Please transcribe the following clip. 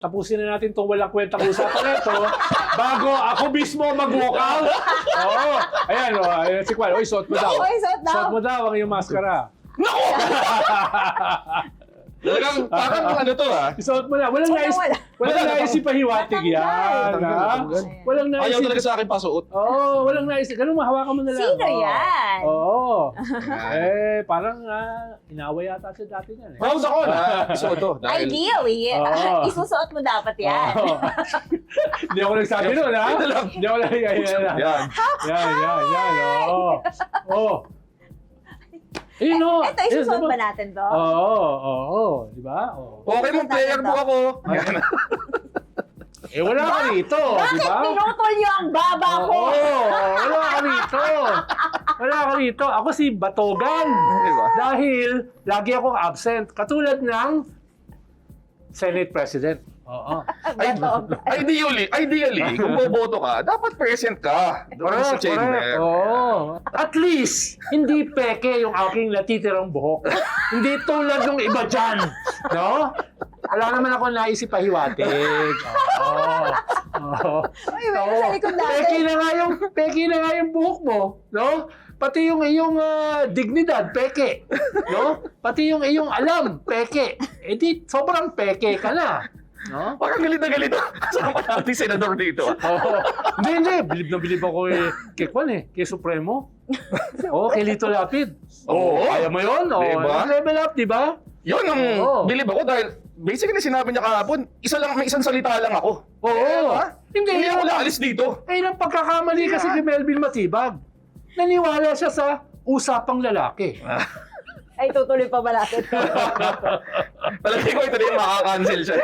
tapusin na natin itong walang kwentang usapan na ito bago ako mismo mag-walk out. Oo. Ayan, ayan si Kwan. Oy, suot mo daw. Oy, suot daw. Suot mo daw ang iyong maskara. Naku! Talagang parang ano to ha? Isuot mo na. Walang nais si pahiwatig yan. Ha? Walang nais Ayaw talaga sa akin pasuot. Oo, walang nais. Ganun, mahawakan mo na lang. Sino Oo. yan? Oo. Parang inaway yata siya dati yan. Proud ako na isuot to. Dahil Ideally, Oo. isusuot mo dapat yan. Oo. Hindi ako nagsabi nun, ha? Hindi ako nagsabi. yan. Yan. Oo. Eh, no. Ito, isusuot ba natin to? Oo. Di ba? Oo. Okay mong player book ako. Eh, wala ka rito. Di Bakit ba? pinutol niyo ang baba ko? Oo. Wala ka rito. Wala ka rito. Ako si Batogan. Di ba? Dahil lagi akong absent. Katulad ng Senate President. Oo. Ideally, kung boboto ka, dapat present ka doon sa chamber. Oo. At least, hindi peke yung aking natitirang buhok. Hindi tulad ng iba dyan. No? Wala naman ako naisip pahiwatig. Oo. Uy, meron sa likod natin. Peke na nga yung buhok mo. No? Pati yung iyong dignidad, peke. No? Pati yung iyong alam, peke. Eh di, sobrang peke ka na. No? Parang galit na galit kasama natin senador dito. Oo. Hindi. Bilib na bilib ako kay Kwan kay Supremo. Oo, kay Lito Lapid. Oo. Kaya mo yun? Oo. Diba? Level up, di ba? Yun ang Oo. bilib ako dahil basically sinabi niya kahapon, may isang salita lang ako. Oo. Hindi ako naalis dito. Eh, ang pagkakamali kasi kay Melvin Matibag. Naniwala siya sa usapang lalaki. Ay, tutuloy pa ba natin? Palagi ko ito na yung makakancel siya.